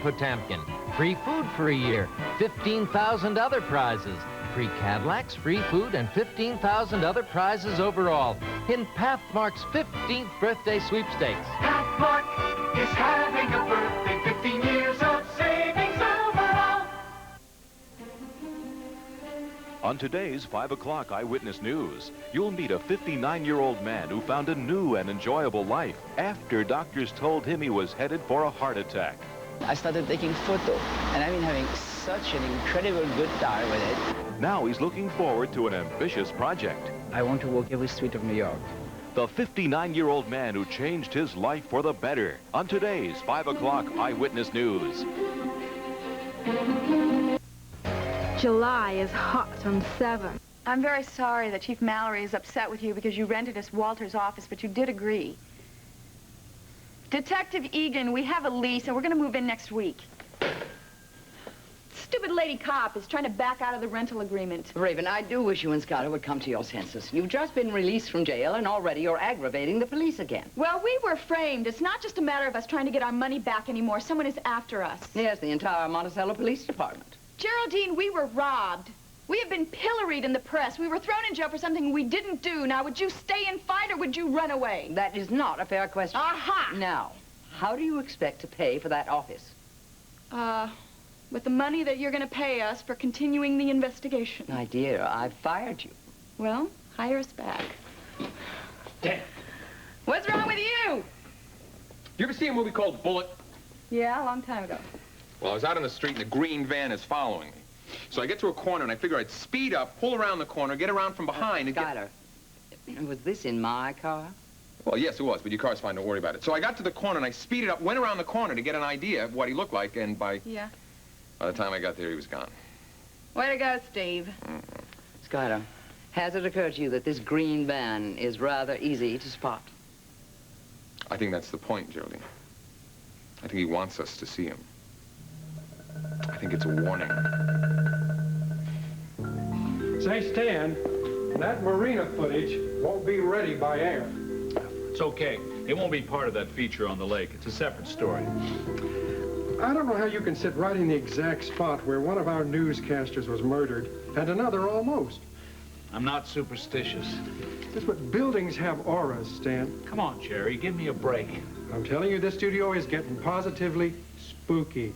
Potemkin, free food for a year, 15,000 other prizes, free Cadillacs, free food, and 15,000 other prizes overall in Pathmark's 15th birthday sweepstakes. Pathmark is having a birthday, 15 years of savings overall. On today's 5 o'clock Eyewitness News, you'll meet a 59-year-old man who found a new and enjoyable life after doctors told him he was headed for a heart attack. I started taking photos, and I've been having such an incredible good time with it. Now he's looking forward to an ambitious project. I want to walk every street of New York. The 59-year-old man who changed his life for the better on today's 5 o'clock Eyewitness News. July is hot on 7. I'm very sorry that Chief Mallory is upset with you because you rented us Walter's office, but you did agree. Detective Egan, we have a lease, and we're going to move in next week. Stupid lady cop is trying to back out of the rental agreement. Raven, I do wish you and Skylar would come to your senses. You've just been released from jail, and already you're aggravating the police again. Well, we were framed. It's not just a matter of us trying to get our money back anymore. Someone is after us. Yes, the entire Monticello Police Department. Geraldine, we were robbed. We have been pilloried in the press. We were thrown in jail for something we didn't do. Now, would you stay and fight, or would you run away? That is not a fair question. Aha! Now, how do you expect to pay for that office? With the money that you're going to pay us for continuing the investigation. My dear, I've fired you. Well, hire us back. Dan. What's wrong with you? You ever see a movie called Bullet? Yeah, a long time ago. Well, I was out on the street and a green van is following me. So I get to a corner and I figure I'd speed up, pull around the corner, get around from behind and Skylar, was this in my car? Well, yes, it was, but your car's fine, don't worry about it. So I got to the corner and I speeded up, went around the corner to get an idea of what he looked like, and by the time I got there, he was gone. Way to go, Steve. Skylar, has it occurred to you that this green van is rather easy to spot? I think that's the point, Geraldine. I think he wants us to see him. I think it's a warning. Say, Stan, that marina footage won't be ready by air. It's okay. It won't be part of that feature on the lake. It's a separate story. I don't know how you can sit right in the exact spot where one of our newscasters was murdered and another almost. I'm not superstitious. That's what buildings have auras, Stan. Come on, Jerry, give me a break. I'm telling you, this studio is getting positively spooky.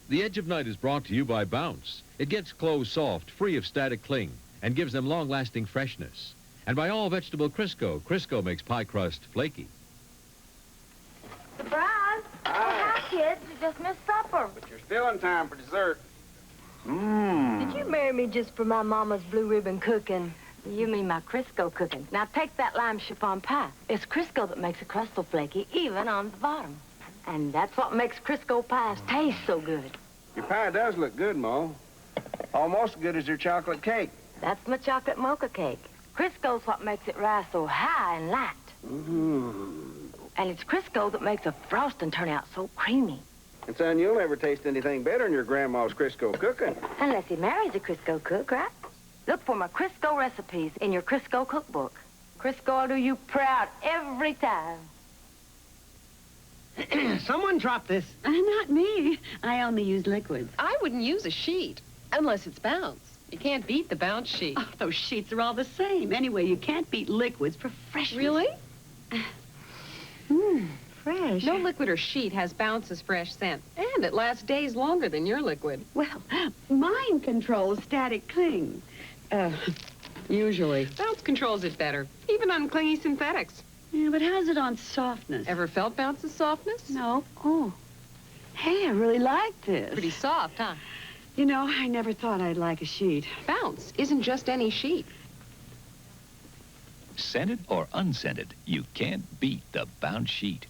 The Edge of Night is brought to you by Bounce. It gets clothes soft, free of static cling, and gives them long-lasting freshness. And by All Vegetable Crisco. Crisco makes pie crust flaky. Surprise! Hi, kids. You just missed supper. But you're still in time for dessert. Did you marry me just for my mama's blue ribbon cooking? You mean my Crisco cooking. Now take that lime chiffon pie. It's Crisco that makes the crust so flaky, even on the bottom. And that's what makes Crisco pies taste so good. Your pie does look good, Ma. Almost as good as your chocolate cake. That's my chocolate mocha cake. Crisco's what makes it rise so high and light. And it's Crisco that makes the frosting turn out so creamy. And son, you'll never taste anything better than your grandma's Crisco cooking. Unless he marries a Crisco cook, right? Look for my Crisco recipes in your Crisco cookbook. Crisco will do you proud every time. Someone dropped this. Not me. I only use liquids. I wouldn't use a sheet, unless it's Bounce. You can't beat the Bounce sheet. Oh, those sheets are all the same. Anyway, you can't beat liquids for freshness. Really? Fresh. No liquid or sheet has Bounce's fresh scent, and it lasts days longer than your liquid. Well, mine controls static cling. Usually. Bounce controls it better, even on clingy synthetics. Yeah, but how's it on softness? Ever felt Bounce's softness? No. Oh. Hey, I really like this. Pretty soft, huh? You know, I never thought I'd like a sheet. Bounce isn't just any sheet. Scented or unscented, you can't beat the Bounce sheet.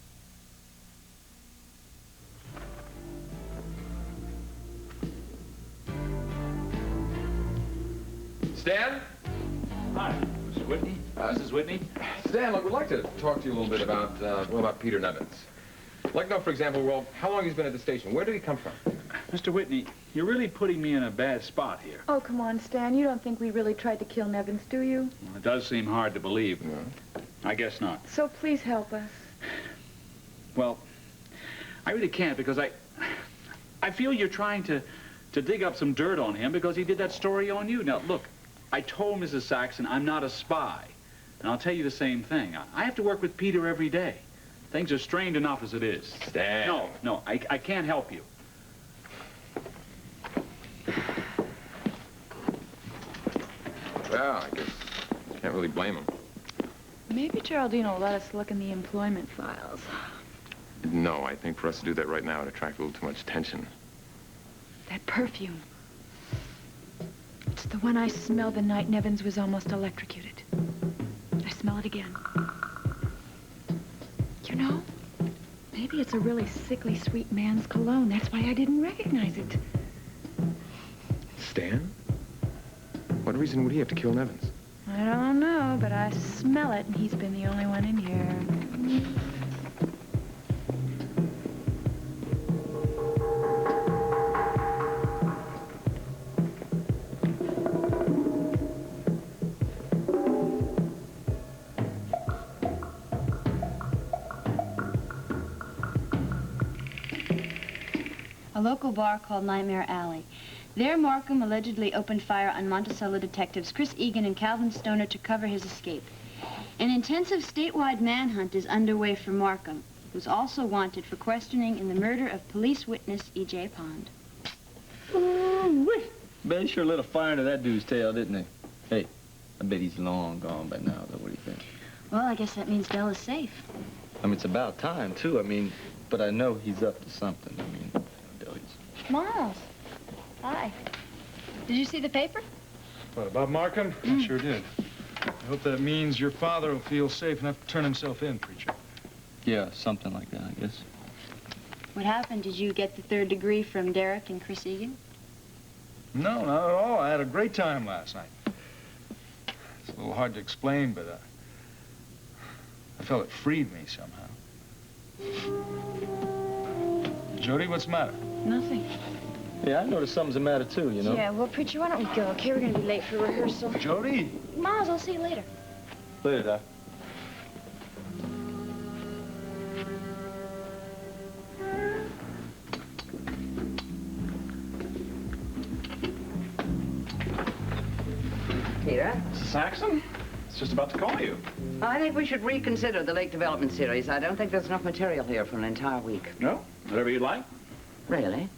Stan? Hi, Mr. Whitney. Mrs. Whitney. Stan, look, we'd like to talk to you a little bit about, about Peter Nevins. Like to know, for example, well, how long he's been at the station. Where did he come from? Mr. Whitney, you're really putting me in a bad spot here. Oh, come on, Stan. You don't think we really tried to kill Nevins, do you? Well, it does seem hard to believe. Yeah. I guess not. So please help us. Well, I really can't because I feel you're trying to dig up some dirt on him because he did that story on you. Now, look, I told Mrs. Saxon I'm not a spy. And I'll tell you the same thing. I have to work with Peter every day. Things are strained enough as it is. Stan. No, I can't help you. Well, I guess can't really blame him. Maybe Geraldine will let us look in the employment files. No, I think for us to do that right now would attract a little too much attention. That perfume. It's the one I smelled the night Nevins was almost electrocuted. I smell it again. You know, maybe it's a really sickly sweet man's cologne. That's why I didn't recognize it. Stan? What reason would he have to kill Nevins? I don't know, but I smell it, and he's been the only one in here. A local bar called Nightmare Alley. There, Markham allegedly opened fire on Monticello detectives Chris Egan and Calvin Stoner to cover his escape. An intensive statewide manhunt is underway for Markham, who's also wanted for questioning in the murder of police witness E.J. Pond. Ooh-wee. Ben sure lit a fire into that dude's tail, didn't he? Hey, I bet he's long gone by now, though. What do you think? Well, I guess that means Belle is safe. I mean, it's about time, too. I mean, but I know he's up to something. I mean, Miles. Hi. Did you see the paper? What, about Markham? I sure did. I hope that means your father will feel safe enough to turn himself in, preacher. Yeah, something like that, I guess. What happened? Did you get the 3rd degree from Derek and Chris Egan? No, not at all. I had a great time last night. It's a little hard to explain, but I felt it freed me somehow. Jody, what's the matter? Nothing. Yeah, I noticed something's the matter, too, you know? Yeah, well, preacher, why don't we go, okay? We're gonna be late for rehearsal. Jody! Miles, I'll see you later. Later, Doc. Peter? Mrs. Saxon? It's just about to call you. I think we should reconsider the Lake Development series. I don't think there's enough material here for an entire week. No? Whatever you'd like. Really?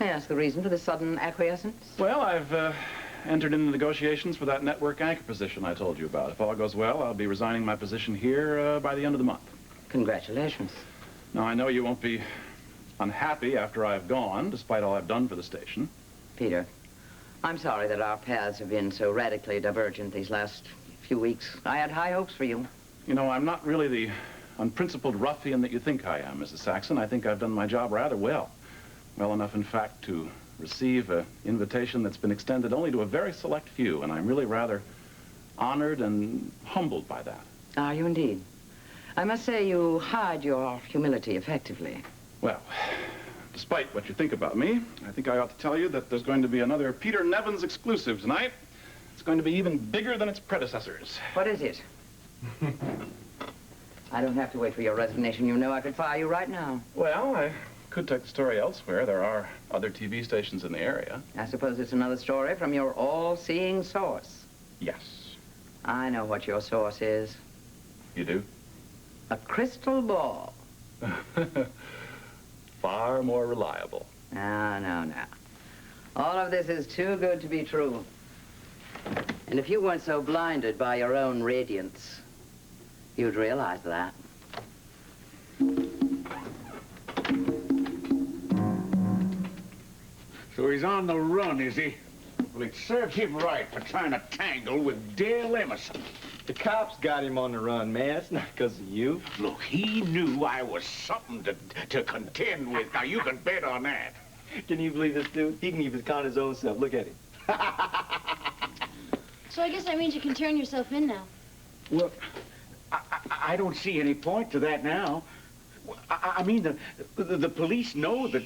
May I ask the reason for this sudden acquiescence? Well, I've entered into negotiations for that network anchor position I told you about. If all goes well, I'll be resigning my position here by the end of the month. Congratulations. Now, I know you won't be unhappy after I've gone, despite all I've done for the station. Peter, I'm sorry that our paths have been so radically divergent these last few weeks. I had high hopes for you. You know, I'm not really the unprincipled ruffian that you think I am, Mrs. Saxon. I think I've done my job rather well. Well enough, in fact, to receive an invitation that's been extended only to a very select few, and I'm really rather honored and humbled by that. Are you indeed? I must say you hide your humility effectively. Well, despite what you think about me, I think I ought to tell you that there's going to be another Peter Nevins exclusive tonight. It's going to be even bigger than its predecessors. What is it? I don't have to wait for your resignation. You know I could fire you right now. Well, I could take the story elsewhere. There are other TV stations in the area. I suppose it's another story from your all-seeing source. Yes. I know what your source is. You do? A crystal ball. Far more reliable. No. All of this is too good to be true. And if you weren't so blinded by your own radiance, you'd realize that. So he's on the run, is he? Well, it serves him right for trying to tangle with Dale Emerson. The cops got him on the run, man. It's not because of you. Look, he knew I was something to contend with. Now, you can bet on that. Can you believe this dude? He can even count his own self. Look at him. So I guess that means you can turn yourself in now. Well, I don't see any point to that now. I mean, the police know that...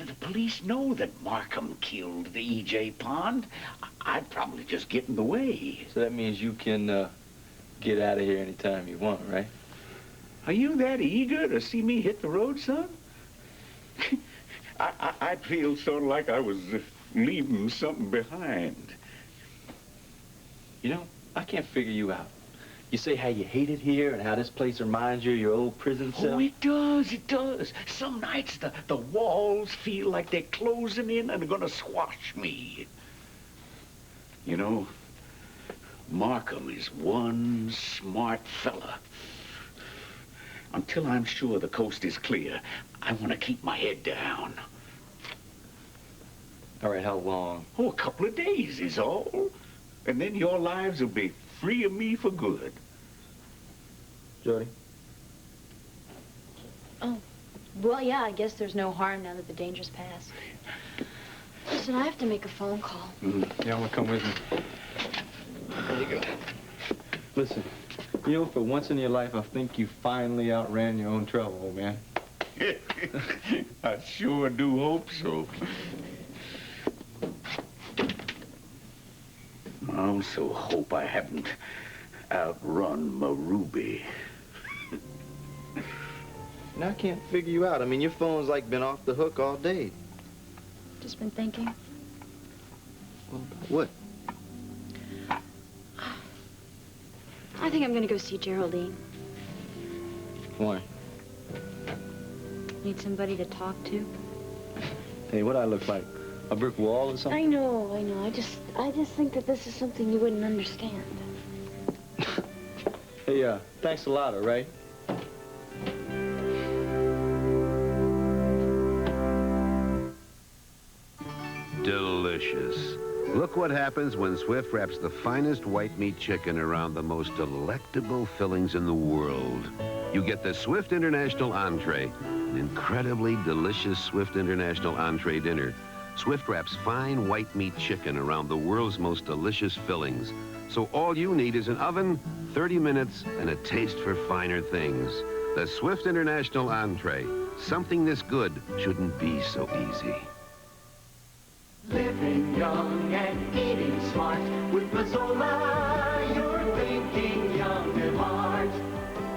The police know that Markham killed the E.J. Pond. I'd probably just get in the way. So that means you can get out of here anytime you want, right? Are you that eager to see me hit the road, son? I feel sort of like I was leaving something behind. You know, I can't figure you out. You say how you hate it here and how this place reminds you of your old prison cell. Oh, it does, it does. Some nights the walls feel like they're closing in and they're gonna squash me. You know, Markham is one smart fella. Until I'm sure the coast is clear, I want to keep my head down. All right, how long? Oh, a couple of days is all. And then your lives will be free of me for good. Jody? Oh, well, yeah, I guess there's no harm now that the danger's passed. Listen, I have to make a phone call. Yeah, I'm gonna come with me. There you go. Listen, you know, for once in your life, I think you finally outran your own trouble, old man. I sure do hope so. I also hope I haven't outrun my Ruby. Now I can't figure you out. I mean, your phone's like been off the hook all day. Just been thinking. Well, what? I think I'm gonna go see Geraldine. Why? Need somebody to talk to. Hey, what I look like? A brick wall or something? I know. I just think that this is something you wouldn't understand. Hey, thanks a lot, all right? Delicious. Look what happens when Swift wraps the finest white meat chicken around the most delectable fillings in the world. You get the Swift International Entree, an incredibly delicious Swift International Entree dinner. Swift wraps fine white meat chicken around the world's most delicious fillings. So all you need is an oven, 30 minutes, and a taste for finer things. The Swift International Entree. Something this good shouldn't be so easy. Living young and eating smart. With Mazzola, you're thinking young at heart.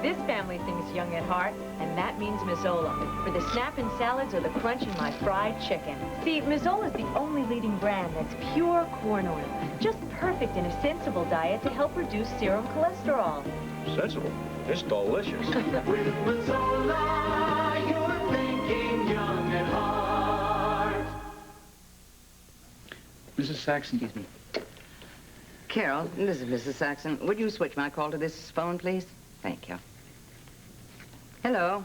This family thinks young at heart, and that means Mazzola. For the snap in salads or the crunch in my fried chicken. See, Mazzola is the only leading brand that's pure corn oil. Just perfect in a sensible diet to help reduce serum cholesterol. Sensible? It's delicious. With Mazzola, you're thinking young at heart. Mrs. Saxon. Excuse me. Carol, this is Mrs. Saxon. Would you switch my call to this phone, please? Thank you. Hello.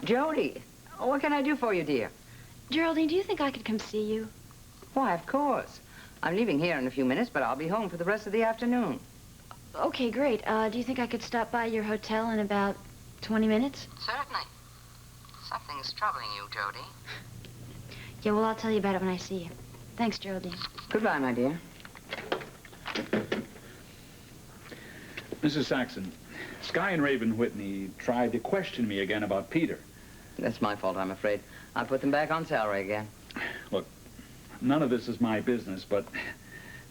Jody, what can I do for you, dear? Geraldine, do you think I could come see you? Why, of course. I'm leaving here in a few minutes, but I'll be home for the rest of the afternoon. Okay, great. Do you think I could stop by your hotel in about 20 minutes? Certainly. Something's troubling you, Jody. Yeah, well, I'll tell you about it when I see you. Thanks, Geraldine. Goodbye, my dear. Mrs. Saxon, Sky and Raven Whitney tried to question me again about Peter. That's my fault, I'm afraid. I put them back on salary again. Look, none of this is my business, but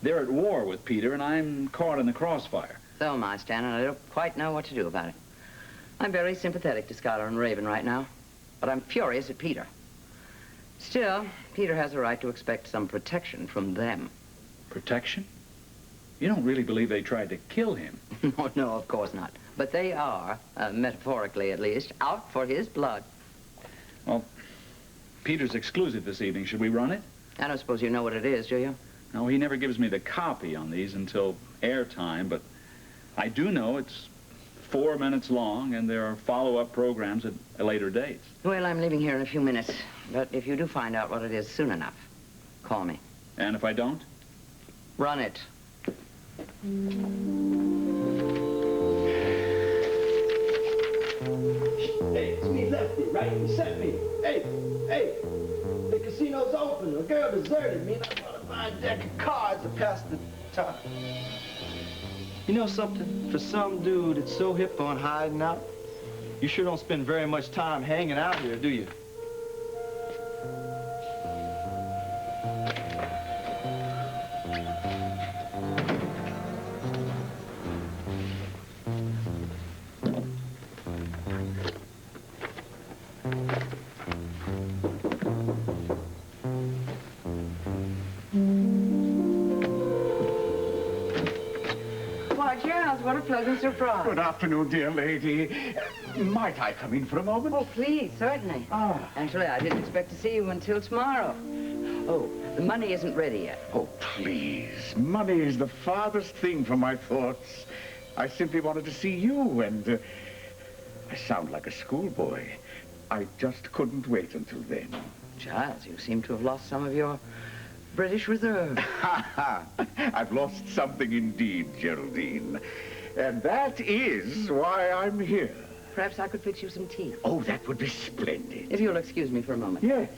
they're at war with Peter, and I'm caught in the crossfire. So am I, Stan, and I don't quite know what to do about it. I'm very sympathetic to Skylar and Raven right now, but I'm furious at Peter. Still, Peter has a right to expect some protection from them. Protection? You don't really believe they tried to kill him? No, of course not. But they are, metaphorically at least, out for his blood. Well, Peter's exclusive this evening. Should we run it? I don't suppose you know what it is, do you? No, he never gives me the copy on these until airtime, but I do know it's 4 minutes long, and there are follow-up programs at a later date. Well, I'm leaving here in a few minutes, but if you do find out what it is soon enough, call me. And if I don't? Run it. Hey, it's me, Lefty, right? You sent me. Hey, the casino's open. The girl deserted me, and I bought a fine deck of cards to pass the time. You know something? For some dude that's so hip on hiding out, you sure don't spend very much time hanging out here, do you? What a pleasant surprise. Good afternoon, dear lady. Might I come in for a moment? Oh, please, certainly. Actually, I didn't expect to see you until tomorrow. Oh, the money isn't ready yet. Oh, please. Money is the farthest thing from my thoughts. I simply wanted to see you, and I sound like a schoolboy. I just couldn't wait until then. Giles, you seem to have lost some of your British reserve. I've lost something indeed, Geraldine. And that is why I'm here. Perhaps I could fix you some tea. Oh, that would be splendid. If you'll excuse me for a moment. Yes.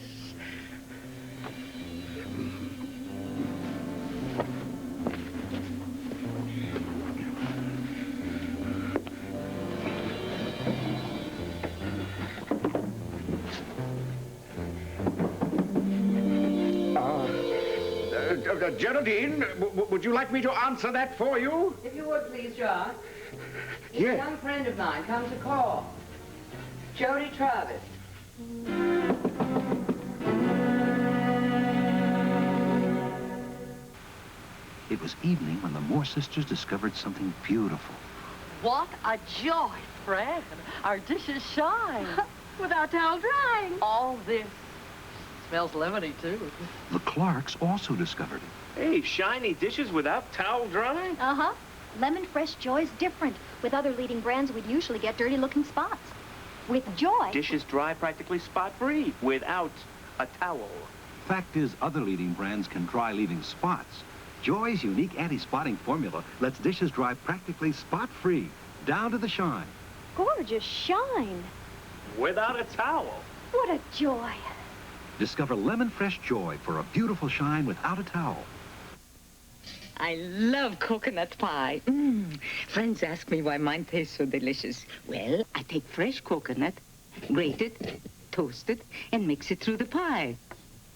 Geraldine, would you like me to answer that for you? If you would, please, John. It's Yes. a young friend of mine comes to call. Jody Travis. It was evening when the Moore sisters discovered something beautiful. What a joy, Fred. Our dishes shine. Without towel drying. All this smells lemony, too. The Clarks also discovered it. Hey, shiny dishes without towel drying? Uh-huh. Lemon Fresh Joy is different. With other leading brands, we'd usually get dirty-looking spots. With Joy... Dishes dry practically spot-free without a towel. Fact is, other leading brands can dry leaving spots. Joy's unique anti-spotting formula lets dishes dry practically spot-free, down to the shine. Gorgeous shine. Without a towel. What a joy. Discover Lemon Fresh Joy for a beautiful shine without a towel. I love coconut pie. Friends ask me why mine tastes so delicious. Well, I take fresh coconut, grate it, toast it, and mix it through the pie.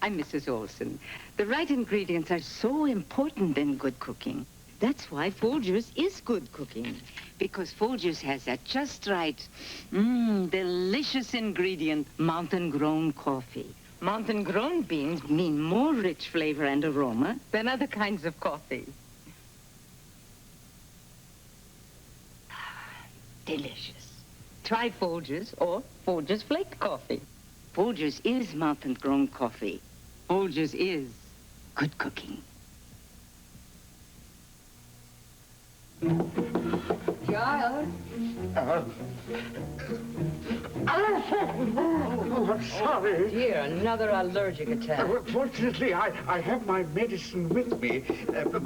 I'm Mrs. Olson. The right ingredients are so important in good cooking. That's why Folgers is good cooking. Because Folgers has that just right, delicious ingredient, mountain-grown coffee. Mountain-grown beans mean more rich flavor and aroma than other kinds of coffee. Delicious. Try Folgers or Folgers flaked coffee. Folgers is mountain-grown coffee. Folgers is good cooking. Giles? Oh, I'm sorry. Oh, dear, another allergic attack. Fortunately, I have my medicine with me.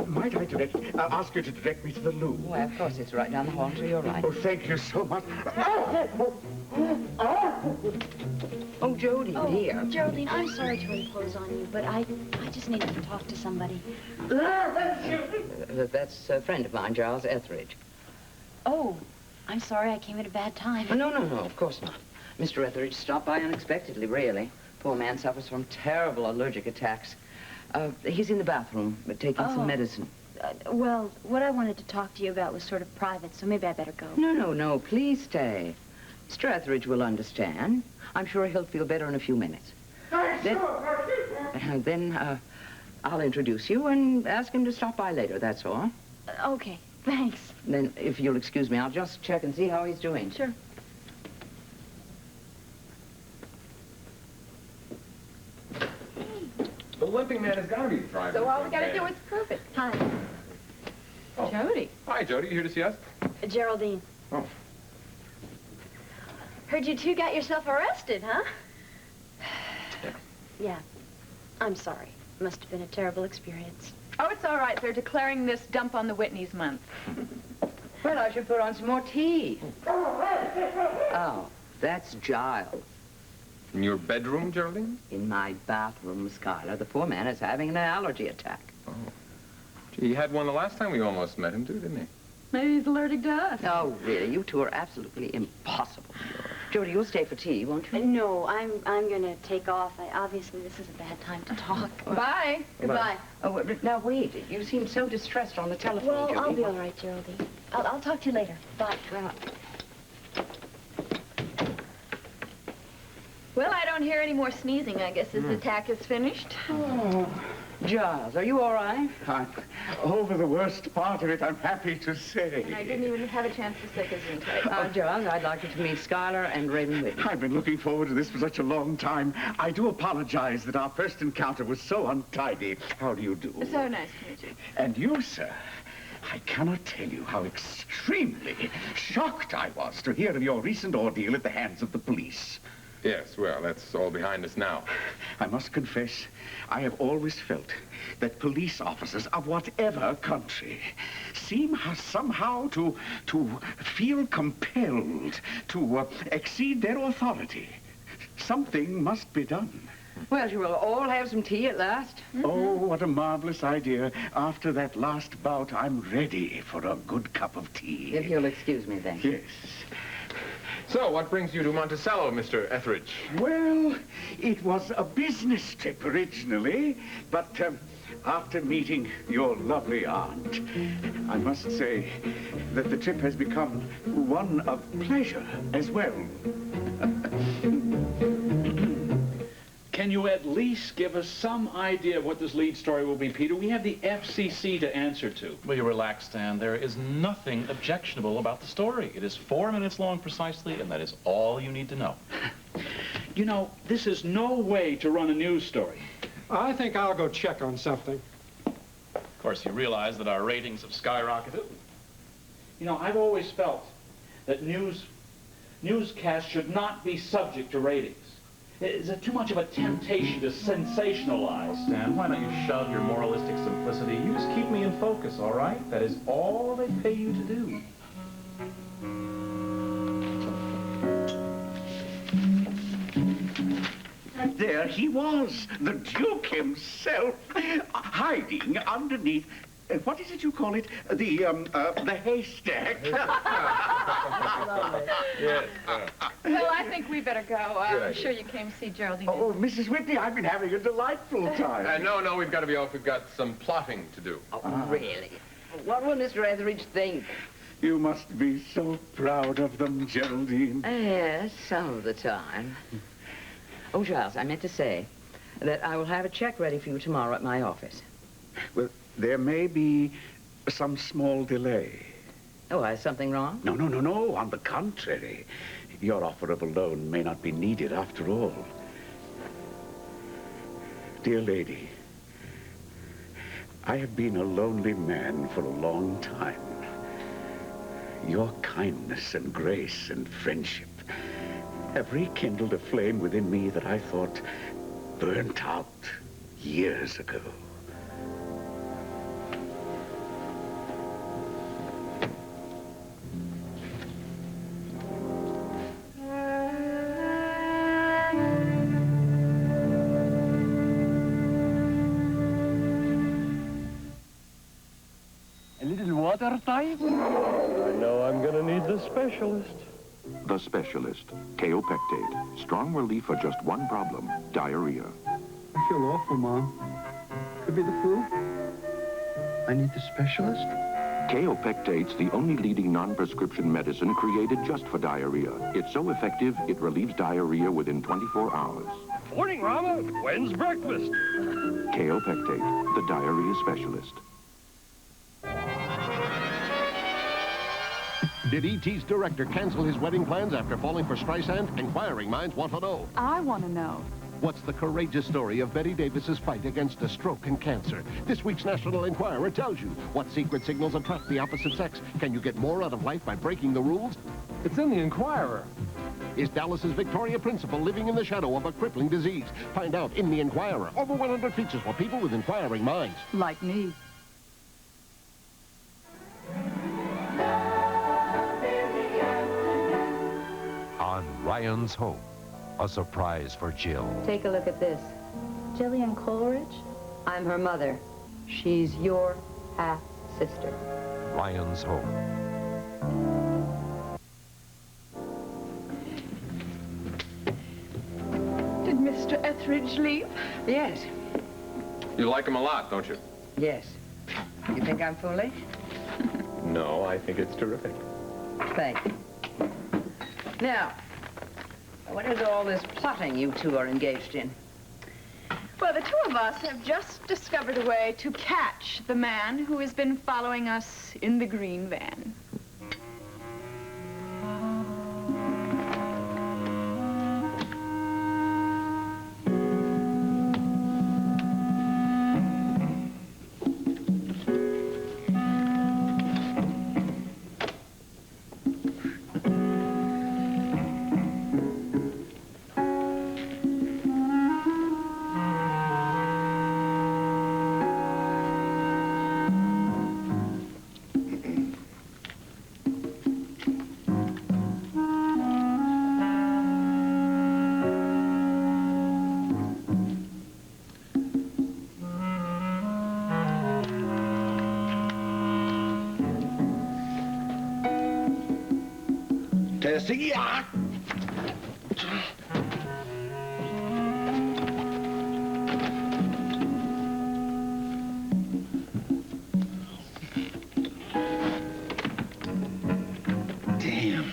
Might I ask you to direct me to the loo? Why, of course, it's right down the hall to your right. Oh, thank you so much. Oh, Jody, dear. Geraldine, I'm sorry to impose on you, but I just needed to talk to somebody. That's a friend of mine, Giles Etheridge. Oh, I'm sorry I came at a bad time. Oh, no, of course not. Mr. Etheridge stopped by unexpectedly, really. Poor man suffers from terrible allergic attacks. He's in the bathroom, taking some medicine. Well, what I wanted to talk to you about was sort of private, so maybe I better go. No, please stay. Mr. Etheridge will understand. I'm sure he'll feel better in a few minutes. Then I'll introduce you and ask him to stop by later, that's all. Okay, thanks. Then, if you'll excuse me, I'll just check and see how he's doing. Sure. Well, one thing man has got to be driving. So all we got to do is prove it. Hi. Oh. Jody. Hi, Jody. You here to see us? Geraldine. Oh. Heard you two got yourself arrested, huh? Yeah. Yeah. I'm sorry. Must have been a terrible experience. Oh, it's all right. They're declaring this dump on the Whitneys month. Well, I should put on some more tea. Oh, that's Giles. In your bedroom, Geraldine? In my bathroom, Skylar. The poor man is having an allergy attack. Oh. Gee, he had one the last time we almost met him, too, didn't he? Maybe he's allergic to us. Oh, really? You two are absolutely impossible. Jody, you'll stay for tea, won't you? No, I'm gonna take off. Obviously, this is a bad time to talk. Bye. Goodbye. Oh, now wait. You seem so distressed on the telephone, Well, Jody. I'll be all right, Geraldine. I'll talk to you later. Bye. Well, I don't hear any more sneezing. I guess this attack is finished. Oh, Giles, are you all right? I'm over the worst part of it, I'm happy to say. And I didn't even have a chance to stick his inside. Giles, I'd like you to meet Skylar and Raven Whitney. I've been looking forward to this for such a long time. I do apologize that our first encounter was so untidy. How do you do? So nice to meet you. And you, sir, I cannot tell you how extremely shocked I was to hear of your recent ordeal at the hands of the police. Yes, well, that's all behind us now. I must confess, I have always felt that police officers of whatever country seem somehow to feel compelled to exceed their authority. Something must be done. Well, you will all have some tea at last. Oh, what a marvelous idea. After that last bout, I'm ready for a good cup of tea. If you'll excuse me, then. Yes. So, what brings you to Monticello, Mr. Etheridge? Well, it was a business trip originally, but after meeting your lovely aunt, I must say that the trip has become one of pleasure as well. Can you at least give us some idea of what this lead story will be, Peter? We have the FCC to answer to. Will you relax, Stan? There is nothing objectionable about the story. It is 4 minutes long precisely, and that is all you need to know. You know, this is no way to run a news story. I think I'll go check on something. Of course, you realize that our ratings have skyrocketed. You know, I've always felt that newscasts should not be subject to ratings. Is it too much of a temptation to sensationalize? Stan, why don't you shove your moralistic simplicity? You just keep me in focus, all right? That is all they pay you to do. And there he was, the Duke himself, hiding underneath, what is it you call it? The haystack. Yes. Well, I think we better go. I'm sure you came to see Geraldine. Oh, Mrs. Whitney, I've been having a delightful time. No, we've got to be off. We've got some plotting to do. Oh, really? What will Mr. Etheridge think? You must be so proud of them, Geraldine. Yes, some of the time. Oh, Giles, I meant to say that I will have a check ready for you tomorrow at my office. Well, there may be some small delay. Oh, is something wrong? No. On the contrary. Your offer of a loan may not be needed after all. Dear lady, I have been a lonely man for a long time. Your kindness and grace and friendship have rekindled a flame within me that I thought burnt out years ago. A little water time? I know I'm gonna need the specialist. The Specialist, Kaopectate. Strong relief for just one problem, diarrhea. I feel awful, Mom. Could be the flu. I need the specialist? Kaopectate's the only leading non-prescription medicine created just for diarrhea. It's so effective, it relieves diarrhea within 24 hours. Morning, Rama. When's breakfast? Kaopectate, the diarrhea specialist. Did E.T.'s director cancel his wedding plans after falling for Streisand? Inquiring minds want to know. I want to know. What's the courageous story of Betty Davis's fight against a stroke and cancer? This week's National Enquirer tells you what secret signals attract the opposite sex. Can you get more out of life by breaking the rules? It's in the Enquirer. Is Dallas's Victoria principal living in the shadow of a crippling disease? Find out in the Enquirer. Over 100 features for people with inquiring minds. Like me. On Ryan's Hope, a surprise for Jill. Take a look at this. Jillian Coleridge? I'm her mother. She's your half-sister. Ryan's Hope. Did Mr. Etheridge leave? Yes. You like him a lot, don't you? Yes. You think I'm foolish? No, I think it's terrific. Thank you. Now, what is all this plotting you two are engaged in? Well, the two of us have just discovered a way to catch the man who has been following us in the green van. Tessie, yeah. Damn.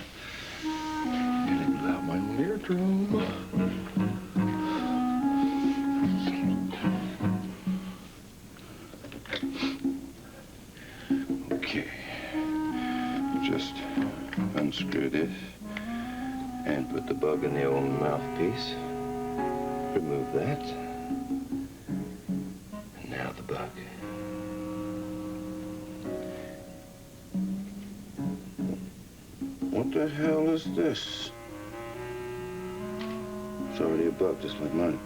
Nearly blew out my little eardrum. Okay. Just unscrew this and put the bug in the old mouthpiece. Remove that. And now the bug. What the hell is this? It's already a bug, just like mine.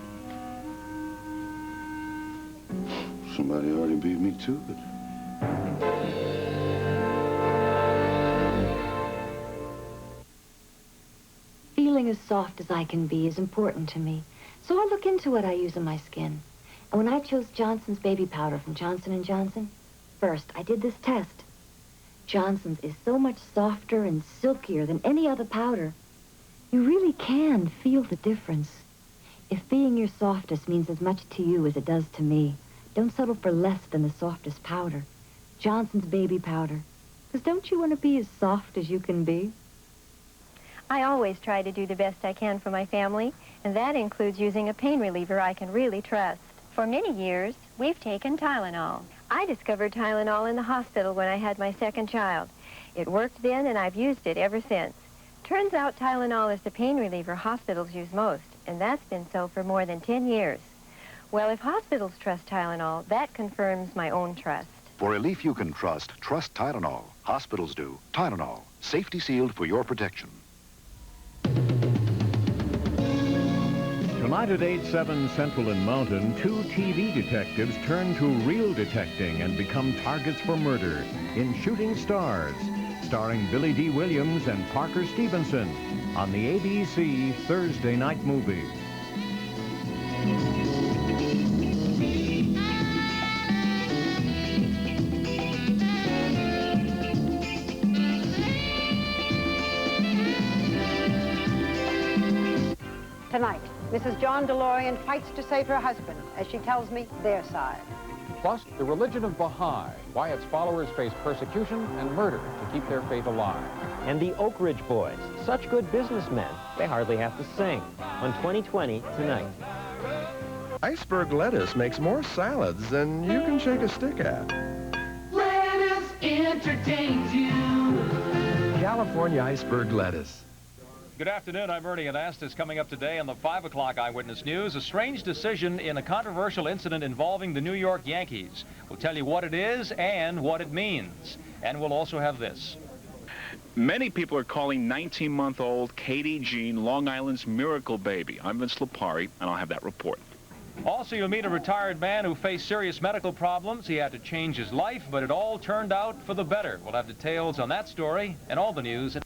Somebody already beat me to it. Feeling as soft as I can be is important to me, so I look into what I use on my skin. And when I chose Johnson's baby powder from Johnson & Johnson, first I did this test. Johnson's is so much softer and silkier than any other powder. You really can feel the difference. If being your softest means as much to you as it does to me, don't settle for less than the softest powder. Johnson's baby powder. Because don't you want to be as soft as you can be? I always try to do the best I can for my family, and that includes using a pain reliever I can really trust. For many years, we've taken Tylenol. I discovered Tylenol in the hospital when I had my second child. It worked then, and I've used it ever since. Turns out Tylenol is the pain reliever hospitals use most, and that's been so for more than 10 years. Well, if hospitals trust Tylenol, that confirms my own trust. For relief you can trust Tylenol. Hospitals do. Tylenol, safety sealed for your protection. Tonight at 8/7 Central and Mountain, two TV detectives turn to real detecting and become targets for murder in Shooting Stars, starring Billy D. Williams and Parker Stevenson on the ABC Thursday night movie. Tonight, Mrs. John DeLorean fights to save her husband, as she tells me their side. Plus, the religion of Baha'i, why its followers face persecution and murder to keep their faith alive. And the Oak Ridge Boys, such good businessmen, they hardly have to sing. On 20/20 tonight. Iceberg lettuce makes more salads than you can shake a stick at. Lettuce entertains you. California iceberg lettuce. Good afternoon, I'm Ernie Anastas. Coming up today on the 5 o'clock Eyewitness News, a strange decision in a controversial incident involving the New York Yankees. We'll tell you what it is and what it means. And we'll also have this. Many people are calling 19-month-old Katie Jean Long Island's miracle baby. I'm Vince Lipari, and I'll have that report. Also, you'll meet a retired man who faced serious medical problems. He had to change his life, but it all turned out for the better. We'll have details on that story and all the news at